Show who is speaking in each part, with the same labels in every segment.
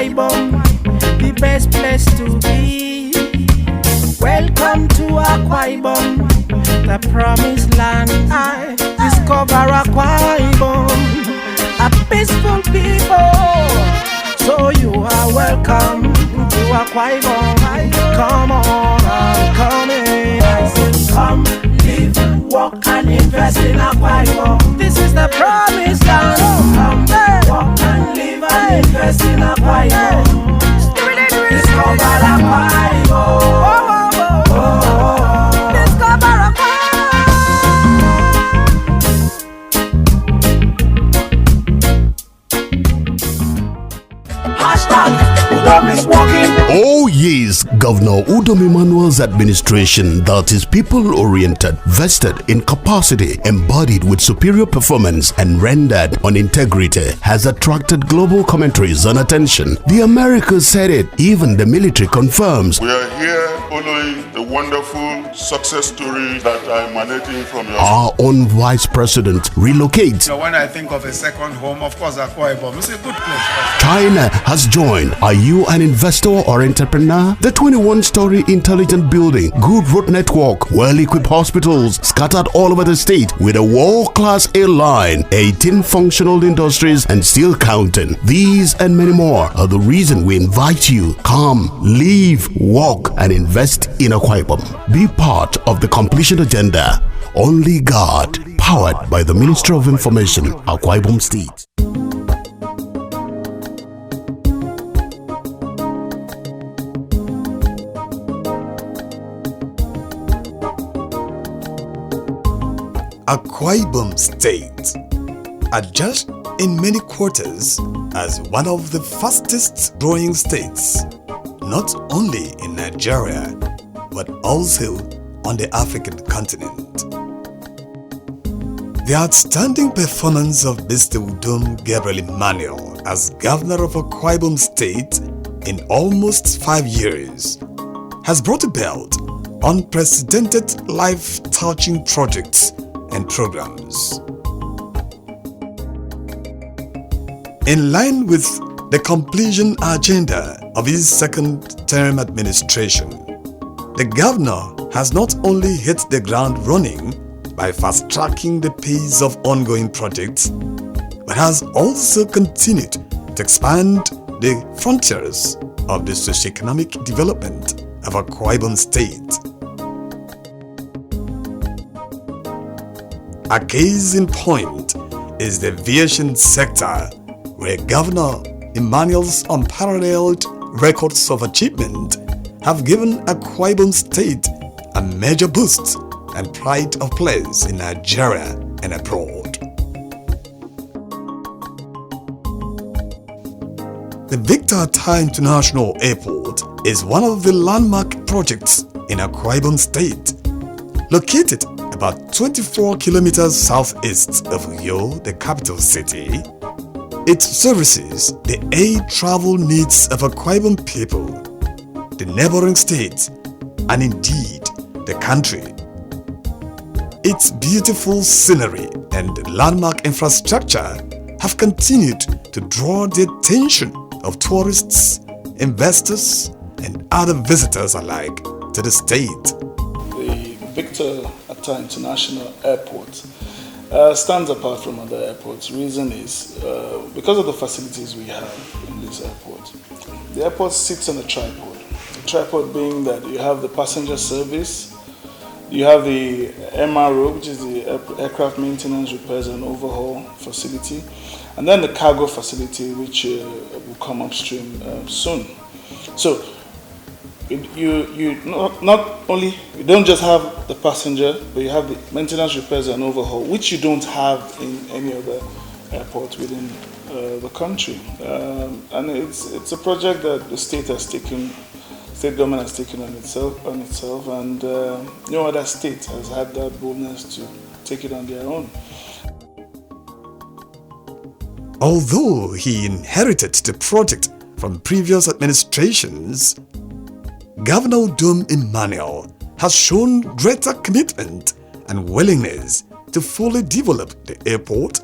Speaker 1: Akwa Ibom, the best place to be. Welcome to Akwa Ibom, the promised land. I discover Akwa Ibom, a peaceful people. So you are welcome to Akwa Ibom. Come on, I'm coming. I said, come, live, walk and invest in Akwa Ibom. This is the promised land. Come, walk and live and invest in Akwa Ibom. Discover Akwa Ibom. Discover Akwa.
Speaker 2: Oh yes, Governor Udom Emmanuel's administration that is people-oriented, vested in capacity, embodied with superior performance and rendered on integrity has attracted global commentaries and attention. The Americas said it, even the military confirms.
Speaker 3: We are here following the wonderful success stories that are emanating from your...
Speaker 2: Our own Vice President relocates.
Speaker 4: So when I think of a second home, of course Akwa Ibom is a good place.
Speaker 2: China has joined. Are you an investor or entrepreneur? The 21-story intelligent building, good road network, well-equipped hospitals scattered all over the state with a world-class airline, 18 functional industries and still counting. These and many more are the reason we invite you. Come, live, walk and invest in Akwa Ibom. Be part of the completion agenda. Only God. Powered by the Ministry of Information, Akwa Ibom State.
Speaker 5: Akwa Ibom State, adjudged in many quarters as one of the fastest growing states, not only in Nigeria, but also on the African continent. The outstanding performance of Mr. Udom Gabriel Emmanuel as governor of Akwa Ibom State in almost 5 years has brought about unprecedented life-touching projects and programs. In line with the completion agenda of his second-term administration, the governor has not only hit the ground running by fast-tracking the pace of ongoing projects, but has also continued to expand the frontiers of the socio-economic development of Akwa Ibom State. A case in point is the aviation sector, where Governor Emmanuel's unparalleled records of achievement have given Akwa Ibom State a major boost and pride of place in Nigeria and abroad. The Victor Attah International Airport is one of the landmark projects in Akwa Ibom State, located about 24 kilometers southeast of Uyo, the capital city. It services the air travel needs of Akwa Ibom people, the neighboring states, and indeed the country. Its beautiful scenery and landmark infrastructure have continued to draw the attention of tourists, investors, and other visitors alike to the state.
Speaker 6: The Victor Attah International Airport stands apart from other airports. Reason is because of the facilities we have in this airport. The airport sits on a tripod. The tripod being that you have the passenger service, you have the MRO, which is the aircraft maintenance, repairs and overhaul facility, and then the cargo facility, which will come upstream soon. So you not only you don't just have the passenger, but you have the maintenance, repairs and overhaul, which you don't have in any other airport within the country. And it's a project that the state government has taken on itself, and no other state has had that boldness to take it on their own.
Speaker 5: Although he inherited the project from previous administrations, Governor Udom Emmanuel has shown greater commitment and willingness to fully develop the airport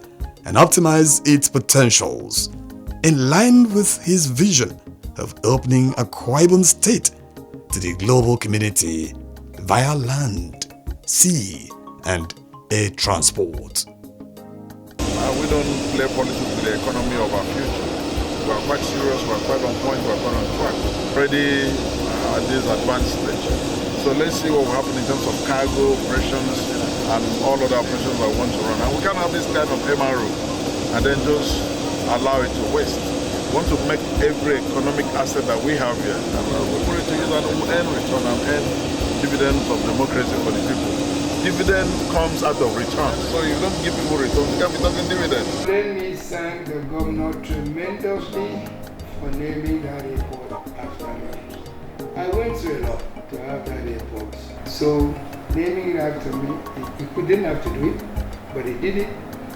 Speaker 5: and optimize its potentials. in line with his vision of opening Akwa Ibom State to the global community via land, sea, and air transport.
Speaker 7: We don't play politics with the economy of our future. We are quite serious, we are quite on point, we are quite on track. Already at this advanced stage. So let's see what will happen in terms of cargo operations and all other operations that we want to run. And we can't have this kind of MRO and then just allow it to waste. We want to make every economic asset that we have here, and we put it to use and earn return and earn dividends of democracy for the people. Dividend comes out of return. So if you don't give people returns, you can't be talking dividends.
Speaker 8: Let me thank the governor tremendously for naming that airport after me. I went through a lot to have that airport. So naming it after me, he didn't have to do it, but he did it,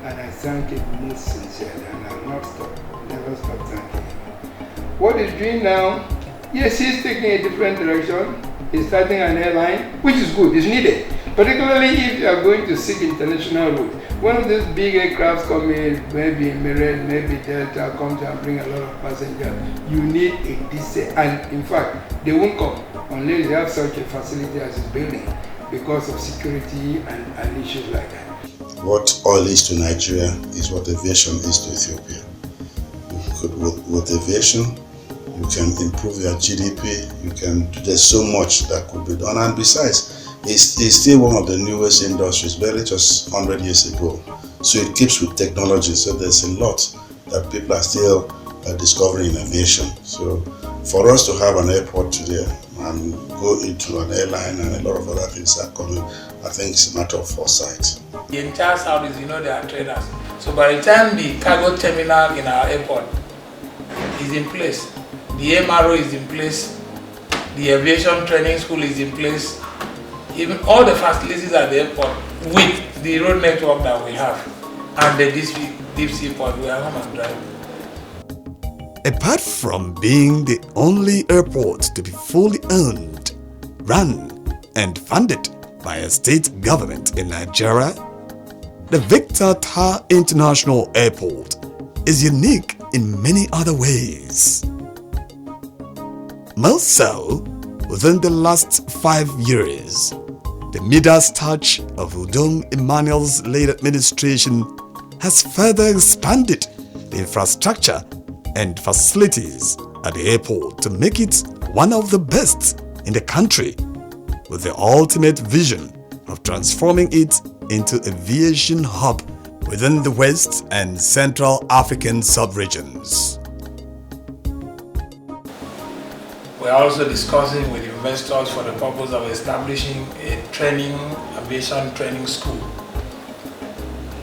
Speaker 8: and I thank him most sincerely, and I'll not stop, never stop thanking him. What he's doing now, yes, he's taking a different direction. He's starting an airline, which is good, it's needed. Particularly if you are going to seek international route. One of these big aircrafts come in, maybe Emirates, maybe Delta, comes and bring a lot of passengers. You need a decent, and in fact, they won't come unless you have such a facility as is building because of security and issues like that.
Speaker 9: What oil is to Nigeria is what aviation is to Ethiopia. With aviation, you can improve your GDP, there's so much that could be done, and besides, it's still one of the newest industries, barely just 100 years ago. So it keeps with technology, so there's a lot that people are still discovering in aviation. So for us to have an airport today and go into an airline and a lot of other things are coming, I think it's a matter of foresight.
Speaker 10: The entire Southeast, they are traders. So by the time the cargo terminal in our airport is in place, the MRO is in place, the aviation training school is in place, even all the facilities at the airport with the road network that we have and the deep sea port, we are home and drive.
Speaker 5: Apart from being the only airport to be fully owned, run, and funded by a state government in Nigeria, the Victor Attah International Airport is unique in many other ways. More so, within the last 5 years, the Midas touch of Udom Emmanuel's late administration has further expanded the infrastructure and facilities at the airport to make it one of the best in the country, with the ultimate vision of transforming it into an aviation hub within the West and Central African sub-regions.
Speaker 10: We are also discussing with investors for the purpose of establishing a aviation training school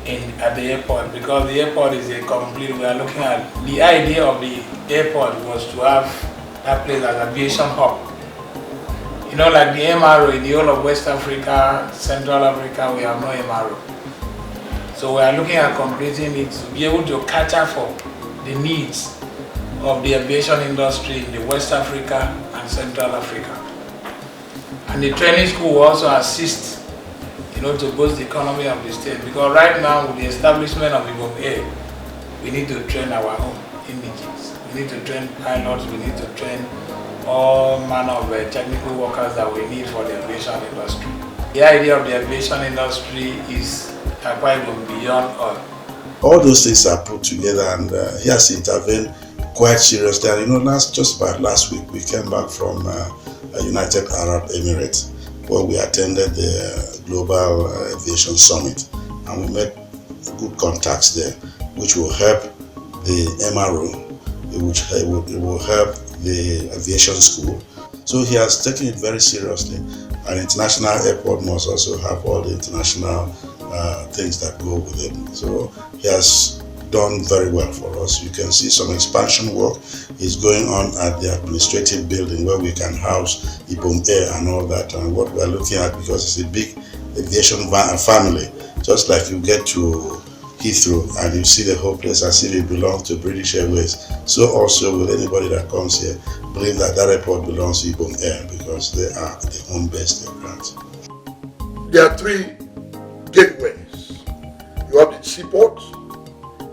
Speaker 10: at the airport, because the airport is a complete, we are looking at, the idea of the airport was to have that place as aviation hub. Like the MRO in the whole of West Africa, Central Africa, we have no MRO. So we are looking at completing it to be able to cater for the needs of the aviation industry in the West Africa and Central Africa. And the training school will also assist, to boost the economy of the state, because right now with the establishment of Ibom Air, we need to train our own indigenes. We need to train pilots, we need to train all manner of technical workers that we need for the aviation industry. The idea of the aviation industry is quite beyond all.
Speaker 9: All those things are put together, and he has intervened quite seriously. And just about last week, we came back from United Arab Emirates, where we attended the Global Aviation Summit, and we made good contacts there, which will help the MRO, it will help the aviation school. So he has taken it very seriously. An international airport must also have all the international things that go with it. So he has done very well for us. You can see some expansion work is going on at the administrative building, where we can house Ibom Air and all that. And what we are looking at, because it's a big aviation family, just like you get to Heathrow and you see the whole place as if it belongs to British Airways, so also with anybody that comes here, believe that airport belongs to Ibom Air, because they are the home-based aircraft.
Speaker 11: There are 3 gateways. You have the seaport,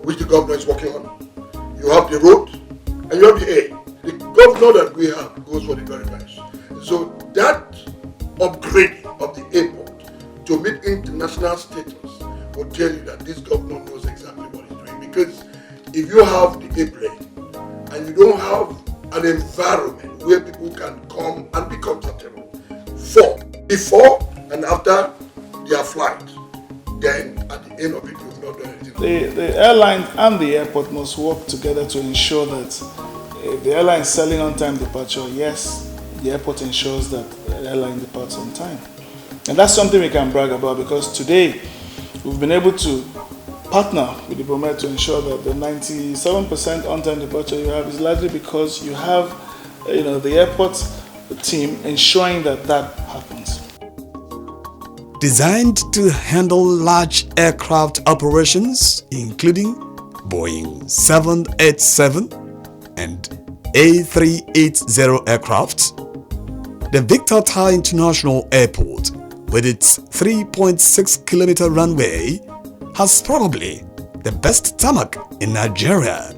Speaker 11: which the government is working on. You you have the road, and you have the air. The governor that we have goes for the very best. So that upgrading of the airport to meet international status will tell you that this governor knows exactly what he's doing. Because if you have the airplane and you don't have an environment where people can come and be comfortable before and after their flight, then at the end of it, you've not done anything.
Speaker 6: The airline and the airport must work together to ensure that if the airline is selling on-time departure, yes, the airport ensures that the airline departs on time. And that's something we can brag about, because today we've been able to partner with the Bomet to ensure that the 97% on-time departure you have is largely because you have the airport team ensuring that happens.
Speaker 5: Designed to handle large aircraft operations, including Boeing 787 and A380 aircraft, the Victor Attah International Airport, with its 3.6-kilometer runway, has probably the best tarmac in Nigeria.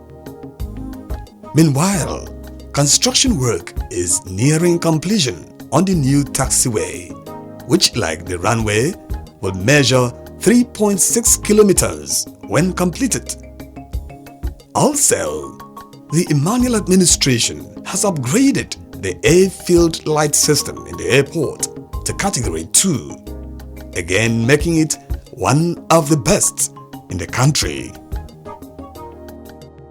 Speaker 5: Meanwhile, construction work is nearing completion on the new taxiway, which, like the runway, will measure 3.6 kilometers when completed. Also, the Emmanuel administration has upgraded the airfield light system in the airport to Category 2, again making it one of the best in the country.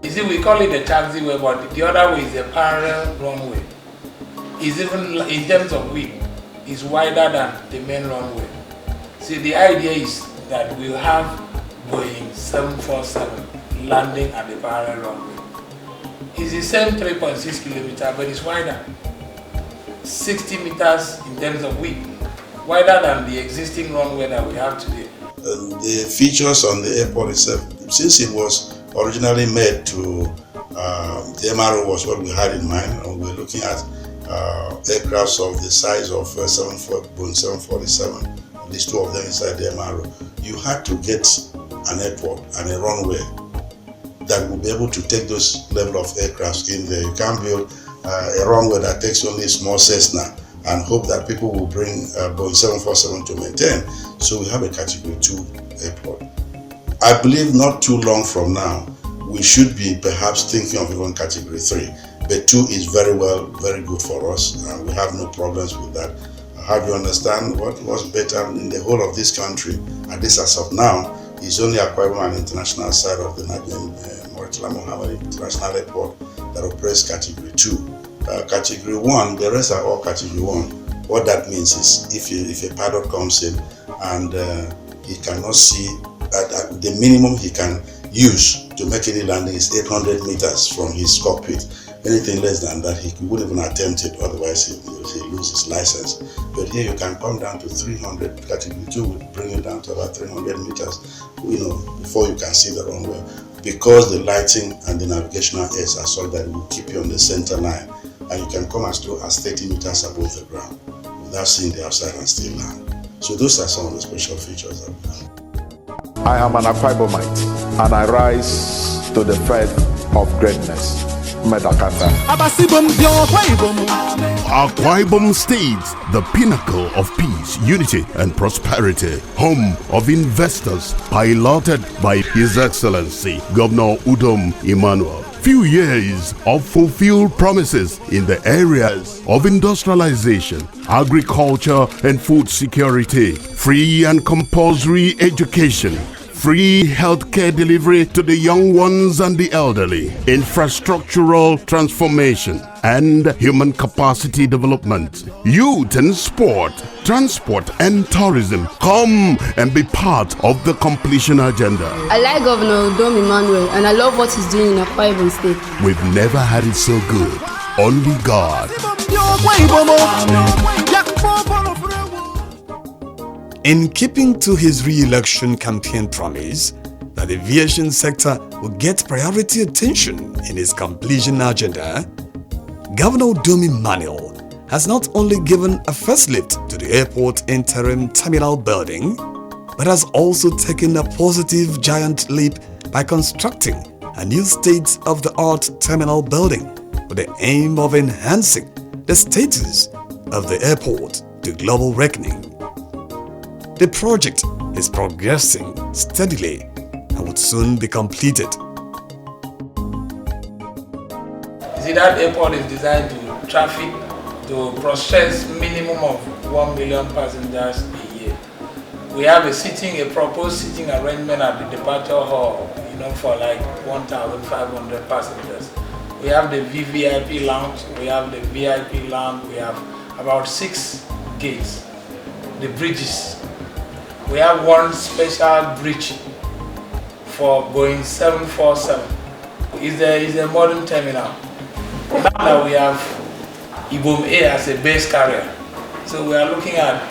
Speaker 10: You see, we call it a taxiway, but the other way is a parallel runway. It's even, in terms of width, is wider than the main runway. See, the idea is that we'll have Boeing 747 landing at the parallel runway. It's the same 3.6 kilometers, but it's wider. 60 meters in terms of width, wider than the existing runway that we have today.
Speaker 9: The features on the airport itself, since it was originally made to, the MRO was what we had in mind, and we were looking at aircrafts of the size of Boeing 747, at least two of them inside the MRO. You had to get an airport and a runway that will be able to take those level of aircrafts in there. You can't build a runway that takes only a small Cessna and hope that people will bring Boeing 747 to maintain. So we have a Category 2 airport. I believe not too long from now, we should be perhaps thinking of even Category 3. But 2 is very good for us, and we have no problems with that. How do you understand what was better in the whole of this country, at least as of now, is only Akwa Ibom and international side of the Nigerian Murtala Muhammad International Airport that operates Category 2. Category 1, the rest are all Category 1. What that means is if a pilot comes in and he cannot see, the minimum he can use to make any landing is 800 meters from his cockpit. Anything less than that, he wouldn't even attempt it, otherwise he loses his license. But here you can come down to 300, Category 2 will bring you down to about 300 meters, before you can see the runway. Because the lighting and the navigational aids are such that it will keep you on the center line, and you can come as low as 30 meters above the ground without seeing the outside and still land. So those are some of the special features that we have.
Speaker 7: I am an Akwa Ibomite, and I rise to the fate of greatness. Medakata.
Speaker 2: Akwa Ibom State, the pinnacle of peace, unity and prosperity, home of investors, piloted by His Excellency Governor Udom Emmanuel. Few years of fulfilled promises in the areas of industrialization, agriculture and food security, free and compulsory education, free healthcare delivery to the young ones and the elderly, infrastructural transformation, and human capacity development, youth and sport, transport and tourism. Come and be part of the completion agenda.
Speaker 12: I like Governor Udom Emmanuel, and I love what he's doing in Akwa Ibom State.
Speaker 2: We've never had it so good. Only God.
Speaker 5: In keeping to his re-election campaign promise that the aviation sector will get priority attention in his completion agenda, Governor Udom Emmanuel has not only given a facelift to the airport interim terminal building, but has also taken a positive giant leap by constructing a new state-of-the-art terminal building with the aim of enhancing the status of the airport to global reckoning. The project is progressing steadily and would soon be completed.
Speaker 10: See, that airport is designed to traffic, to process minimum of 1 million passengers a year. We have a proposed sitting arrangement at the departure hall, for like 1,500 passengers. We have the VVIP lounge, we have the VIP lounge, we have about 6 gates, the bridges. We have one special bridge for Boeing 747. It's a modern terminal. Now we have Ibom A as a base carrier. So we are looking at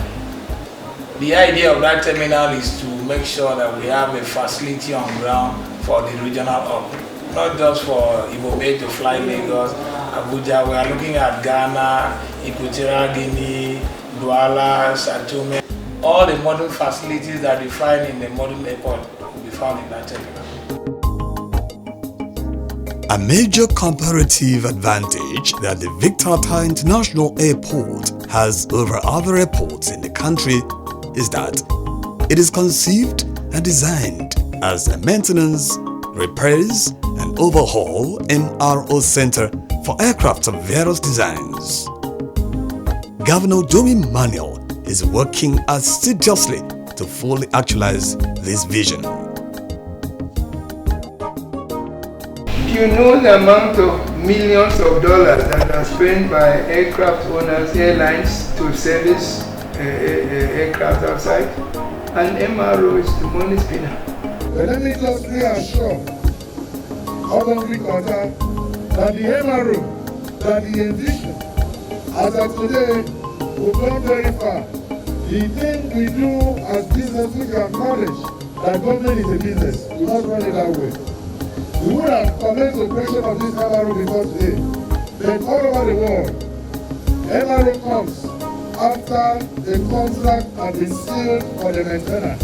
Speaker 10: the idea of that terminal is to make sure that we have a facility on ground for the regional hub. Not just for Ibom A to fly Lagos, Abuja. We are looking at Ghana, Equatorial Guinea, Douala, Shatome. All the modern facilities that you find in the modern airport will be found in that terminal.
Speaker 5: A major comparative advantage that the Victor Attah International Airport has over other airports in the country is that it is conceived and designed as a maintenance, repairs and overhaul MRO center for aircraft of various designs. Governor Domi Manuel is working assiduously to fully actualize this vision.
Speaker 8: You know the amount of millions of dollars that are spent by aircraft owners, airlines to service aircraft outside, and MRO is the money spinner.
Speaker 13: But let me just reassure Honorable Attah that the MRO, that the envision, as of today, we've gone very far. The thing we do as business, we acknowledge that government is a business. We must run it that way. We would have commenced the operation of this MRO before today. But all over the world, MRO comes after the contract has been sealed for the maintenance.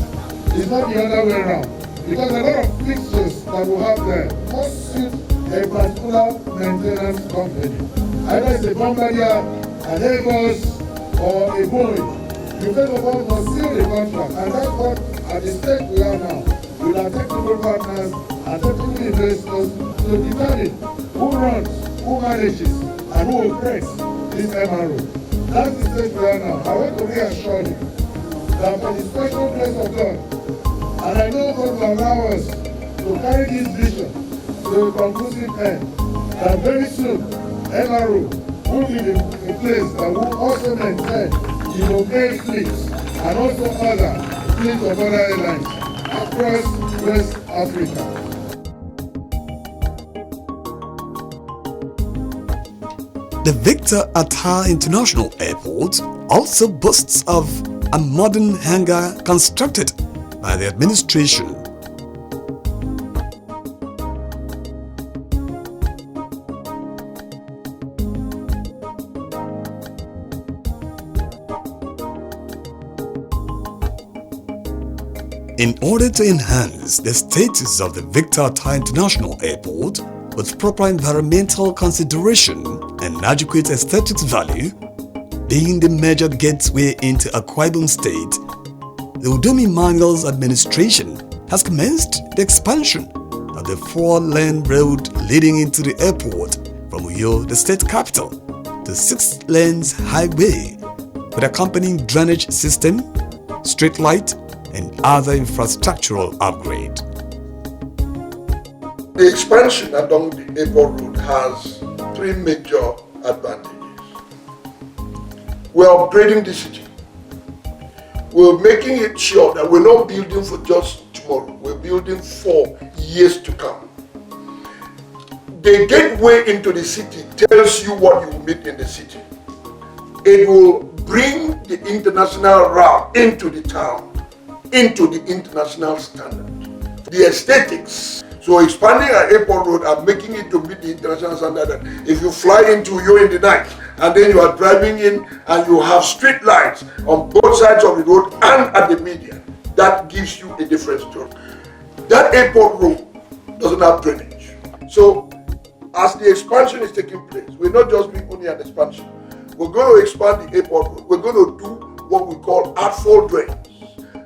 Speaker 13: It's not the other way around. Because a lot of fixtures that we have there must suit a particular maintenance company. Either it's a Bombardier, an Airbus, or a Boeing. You first of all must seal the contract, and that's what at the stage we are now. With our technical partners and technical investors to determine who runs, who manages, and who operates this MRO. That's the stage we are now. I want to reassure you that for the special grace of God, and I know God will allow us to carry this vision to a conclusive end, that very soon MRO will be the place that will also maintain Ibom fleets and also other fleets of other airlines across West Africa.
Speaker 5: The Victor Attah International Airport also boasts of a modern hangar constructed by the administration. In order to enhance the status of the Victor Attah International Airport with proper environmental consideration and adequate aesthetics value, being the major gateway into Akwa Ibom State, the Udomi Manuel's administration has commenced the expansion of the 4-lane road leading into the airport from Uyo, the state capital, to 6 lanes highway with accompanying drainage system, street light, and other infrastructural upgrade.
Speaker 11: The expansion along the airport road has 3 major advantages. We're upgrading the city. We're making it sure that we're not building for just tomorrow. We're building for years to come. The gateway into the city tells you what you will meet in the city. It will bring the international route into the town, into the international standard. The aesthetics. So expanding our airport road and making it to meet the international standard. That if you fly into Uyo in the night and then you are driving in and you have street lights on both sides of the road and at the median, that gives you a different story. That airport road doesn't have drainage. So as the expansion is taking place, we're not just doing only an expansion. We're going to expand the airport. We're going to do what we call outfall drains,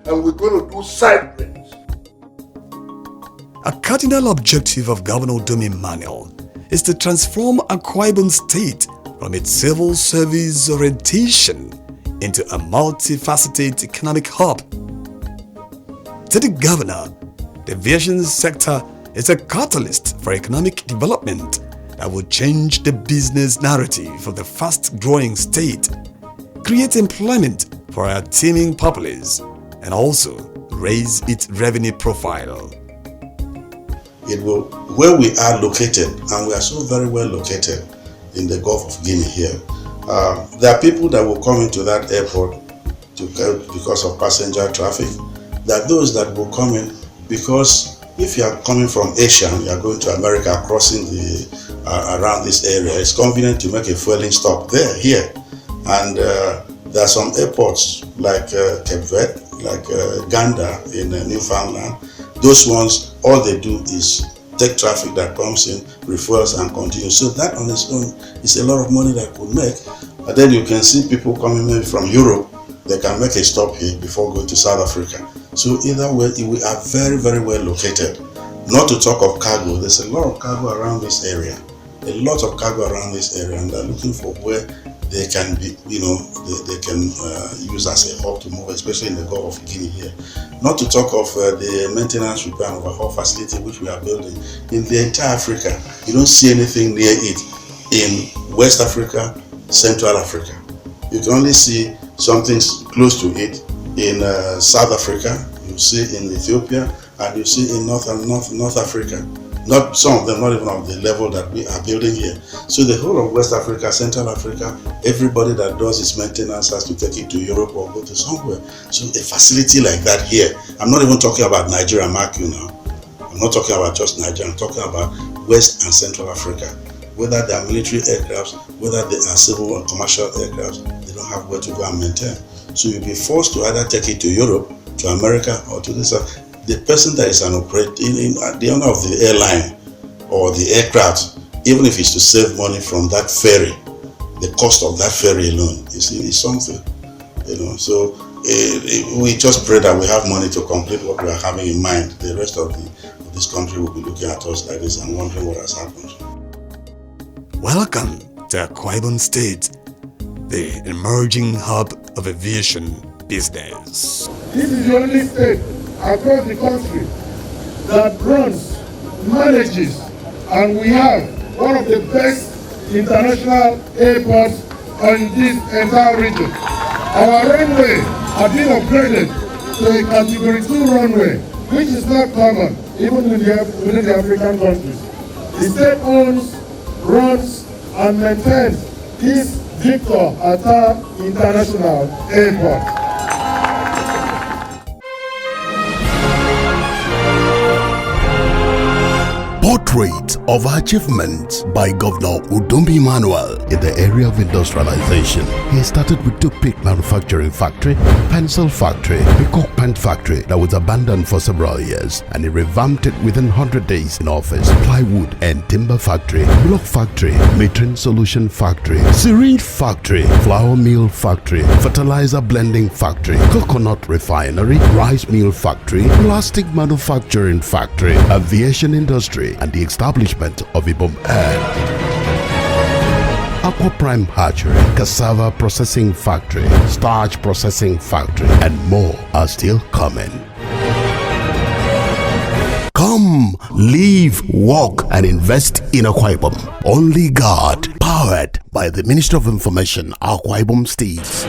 Speaker 11: and we're going to do side drains.
Speaker 5: A cardinal objective of Governor Udom Emmanuel is to transform Akwa Ibom State from its civil service orientation into a multifaceted economic hub. To the governor, the aviation sector is a catalyst for economic development that will change the business narrative of the fast-growing state, create employment for our teeming populace, and also raise its revenue profile.
Speaker 9: It will, where we are located, and we are so very well located in the Gulf of Guinea here, there are people that will come into that airport because of passenger traffic. There are those that will come in because if you are coming from Asia and you are going to America, crossing around this area, it's convenient to make a fueling stop here. And there are some airports like Cape Verde, like Gander in Newfoundland. Those ones, all they do is take traffic that comes in, refuels and continues. So that on its own is a lot of money that could make. But then you can see people coming maybe from Europe, they can make a stop here before going to South Africa. So either way, we are very, very well located. Not to talk of cargo, there's a lot of cargo around this area. A lot of cargo around this area, and they're looking for where they can be, they can use as a hub to move, especially in the Gulf of Guinea here. Not to talk of the maintenance, repair and overhaul facility which we are building in the entire Africa. You don't see anything near it in West Africa, Central Africa. You can only see something close to it in South Africa, you see in Ethiopia, and you see in North Africa. Not some of them, not even of the level that we are building here. So the whole of West Africa, Central Africa, everybody that does its maintenance has to take it to Europe or go to somewhere. So a facility like that here, I'm not even talking about Nigeria, mark you now. I'm not talking about just Nigeria, I'm talking about West and Central Africa. Whether they are military aircrafts, whether they are civil or commercial aircrafts, they don't have where to go and maintain. So you'll be forced to either take it to Europe, to America, or to this. The person that is an operator, the owner of the airline or the aircraft, even if it's to save money from that ferry, the cost of that ferry alone is something, So we just pray that we have money to complete what we are having in mind. The rest of this country will be looking at us like this and wondering what has happened.
Speaker 5: Welcome to Akwa Ibom State, the emerging hub of aviation business.
Speaker 13: This is the only state across the country that runs, manages, and we have one of the best international airports in this entire region. Our runway has been upgraded to a Category 2 runway, which is not common even within the African countries. The state owns, runs, and maintains this Victor Attah International Airport.
Speaker 2: Portrait of achievements by Governor Udom Emmanuel in the area of industrialization. He started with toothpick manufacturing factory, pencil factory, peacock pen factory that was abandoned for several years, and he revamped it within 100 days in office. Plywood and timber factory, block factory, metering solution factory, syringe factory, flour mill factory, fertilizer blending factory, coconut refinery, rice mill factory, plastic manufacturing factory, aviation industry, and the establishment of Ibom Air. Aqua Prime Hatchery, cassava processing factory, starch processing factory, and more are still coming. Come, live, work, and invest in Akwa Ibom. Only God, powered by the Ministry of Information, Akwa Ibom State.